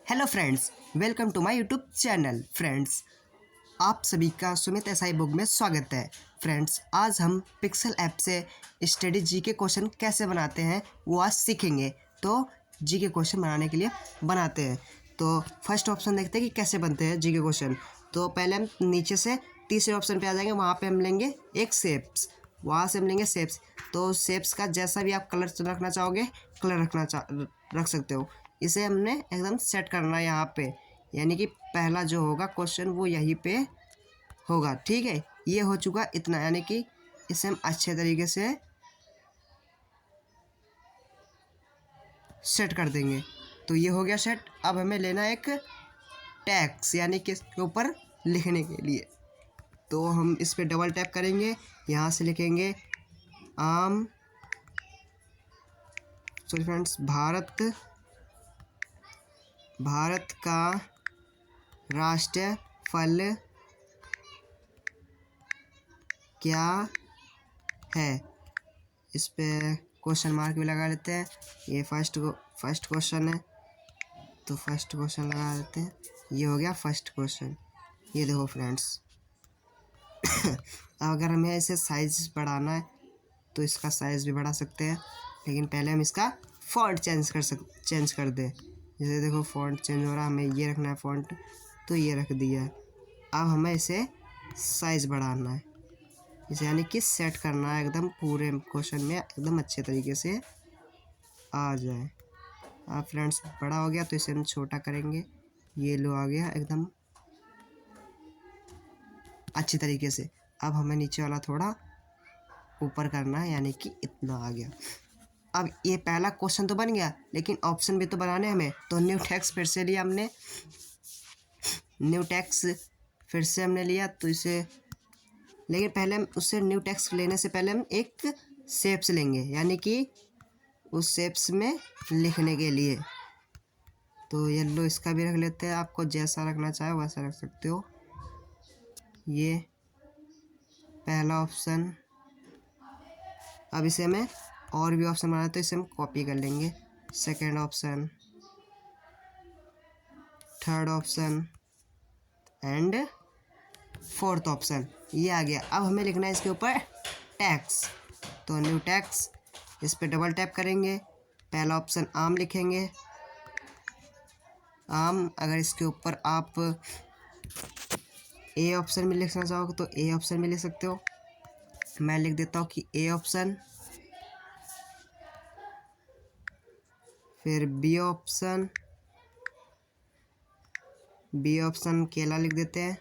Hello friends, welcome to my YouTube channel. Friends, आप सभी का सुमित एसआई बुक में स्वागत है। फ्रेंड्स, आज हम पिक्सल ऐप से स्टडी जी के क्वेश्चन कैसे बनाते हैं वो आज सीखेंगे। तो जी के क्वेश्चन बनाने के लिए बनाते हैं। तो फर्स्ट ऑप्शन देखते हैं कि कैसे बनते हैं जी के क्वेश्चन। तो पहले हम नीचे से तीसरे ऑप्शन पे आ जाएंगे, वहाँ पे हम लेंगे एक शेप्स, वहाँ से हम लेंगे शेप्स। तो शेप्स का जैसा भी आप कलर रखना चाहोगे कलर रख सकते हो। इसे हमने एकदम सेट करना है यहाँ पे, यानी कि पहला जो होगा क्वेश्चन वो यहीं पे होगा। ठीक है, ये हो चुका इतना, यानी कि इसे हम अच्छे तरीके से सेट कर देंगे। तो ये हो गया सेट। अब हमें लेना है एक टैक्स, यानी कि इसके ऊपर लिखने के लिए। तो हम इस पर डबल टैप करेंगे, यहाँ से लिखेंगे फ्रेंड्स, भारत का राष्ट्रीय फल क्या है। इस पे क्वेश्चन मार्क भी लगा लेते हैं। ये फर्स्ट क्वेश्चन है, तो फर्स्ट क्वेश्चन लगा देते हैं। ये हो गया फर्स्ट क्वेश्चन। ये देखो फ्रेंड्स, अगर हमें इसे साइज बढ़ाना है तो इसका साइज भी बढ़ा सकते हैं, लेकिन पहले हम इसका फॉन्ट चेंज कर दें। जैसे देखो फॉन्ट चेंज हो रहा है, हमें ये रखना है फॉन्ट, तो ये रख दिया है। अब हमें इसे साइज बढ़ाना है, इसे यानी कि सेट करना है एकदम पूरे क्वेश्चन में एकदम अच्छे तरीके से आ जाए। अब फ्रेंड्स बड़ा हो गया तो इसे हम छोटा करेंगे। ये लो आ गया एकदम अच्छी तरीके से। अब हमें नीचे वाला थोड़ा ऊपर करना है, यानी कि इतना आ गया। अब ये पहला क्वेश्चन तो बन गया, लेकिन ऑप्शन भी तो बनाने हमें। तो न्यू टेक्स्ट फिर से लिया हमने, तो इसे, लेकिन पहले हम उससे न्यू टेक्स्ट लेने से पहले हम एक शेप्स लेंगे, यानी कि उस शेप्स में लिखने के लिए। तो येलो इसका भी रख लेते हैं, आपको जैसा रखना चाहे वैसा रख सकते हो। ये पहला ऑप्शन। अब इसे हमें और भी ऑप्शन बनाना है, तो इसे हम कॉपी कर लेंगे। Second option, third option and fourth option, ये आ गया। अब हमें लिखना है इसके ऊपर टैक्स। तो न्यू टैक्स, इस पर डबल टैप करेंगे, पहला ऑप्शन आम लिखेंगे। आम, अगर इसके ऊपर आप ए ऑप्शन में लिखना चाहोगे तो ए ऑप्शन में लिख सकते हो। मैं लिख देता हूँ कि ए ऑप्शन, फिर बी ऑप्शन केला लिख देते हैं,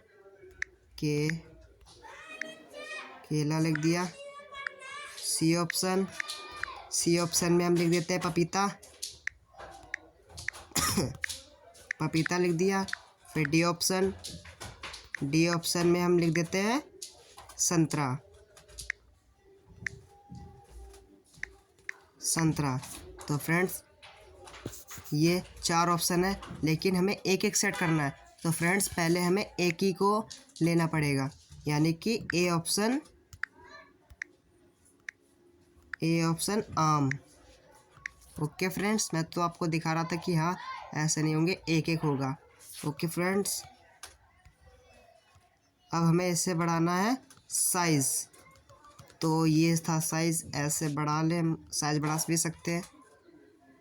केला लिख दिया। सी ऑप्शन में हम लिख देते हैं पपीता, पपीता लिख दिया। फिर डी ऑप्शन में हम लिख देते हैं संतरा। तो फ्रेंड्स ये चार ऑप्शन है, लेकिन हमें एक एक सेट करना है। तो फ्रेंड्स पहले हमें एक ही को लेना पड़ेगा, यानी कि ए ऑप्शन आम। ओके फ्रेंड्स, मैं तो आपको दिखा रहा था कि हाँ ऐसे नहीं होंगे, एक एक होगा। ओके फ्रेंड्स, अब हमें इसे बढ़ाना है साइज़। तो ये था साइज़, ऐसे बढ़ा ले, साइज़ बढ़ा भी सकते हैं,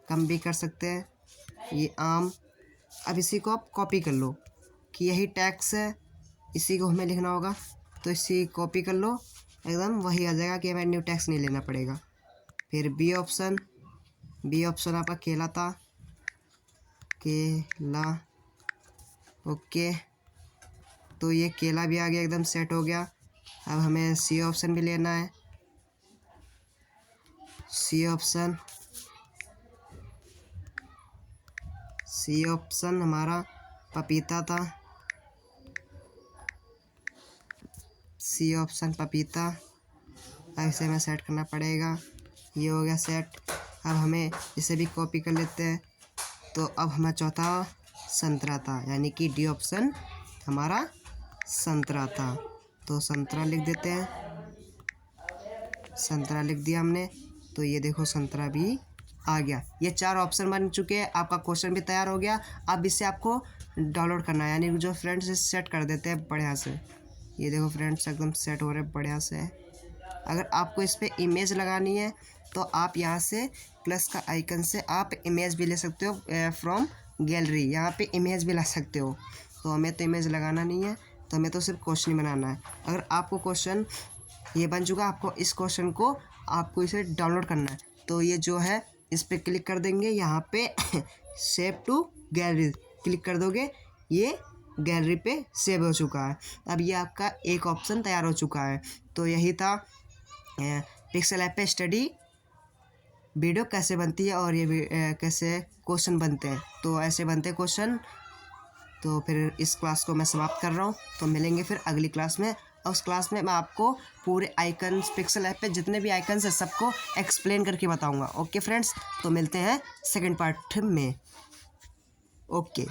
कम भी कर सकते हैं। ये आम। अब इसी को आप कॉपी कर लो कि यही टैक्स है, इसी को हमें लिखना होगा। तो इसी कॉपी कर लो, एकदम वही आ जाएगा कि हमें न्यू टैक्स नहीं लेना पड़ेगा। फिर बी ऑप्शन आपका केला था, केला। ओके, तो ये केला भी आ गया, एकदम सेट हो गया। अब हमें सी ऑप्शन भी लेना है। सी ऑप्शन हमारा पपीता था, सी ऑप्शन पपीता। अब इसे हमें सेट करना पड़ेगा। ये हो गया सेट। अब हमें इसे भी कॉपी कर लेते हैं। तो अब हमारा चौथा संतरा था, यानी कि डी ऑप्शन हमारा संतरा था। तो संतरा लिख देते हैं, संतरा लिख दिया हमने। तो ये देखो संतरा भी आ गया। ये 4 ऑप्शन बन चुके हैं, आपका क्वेश्चन भी तैयार हो गया। अब इससे आपको डाउनलोड करना है, यानी जो फ्रेंड्स सेट कर देते हैं बढ़िया से। ये देखो फ्रेंड्स एकदम सेट हो रहे हैं बढ़िया से। अगर आपको इस पर इमेज लगानी है तो आप यहाँ से प्लस का आइकन से आप इमेज भी ले सकते हो फ्रॉम गैलरी, यहाँ पे इमेज भी ला सकते हो। तो हमें तो इमेज लगाना नहीं है, तो हमें तो सिर्फ क्वेश्चन ही बनाना है। अगर आपको क्वेश्चन ये बन चुका, आपको इस क्वेश्चन को आपको इसे डाउनलोड करना है। तो ये जो है इस पर क्लिक कर देंगे, यहाँ पे सेव टू गैलरी क्लिक कर दोगे, ये गैलरी पे सेव हो चुका है। अब ये आपका एक ऑप्शन तैयार हो चुका है। तो यही था पिक्सल ऐप पे स्टडी वीडियो कैसे बनती है और ये कैसे क्वेश्चन बनते हैं। तो ऐसे बनते हैं क्वेश्चन। तो फिर इस क्लास को मैं समाप्त कर रहा हूँ। तो मिलेंगे फिर अगली क्लास में, और उस क्लास में मैं आपको पूरे आइकन्स पिक्सल ऐप पे जितने भी आइकन्स हैं सबको एक्सप्लेन करके बताऊँगा। ओके फ्रेंड्स, तो मिलते हैं सेकंड पार्ट में। ओके।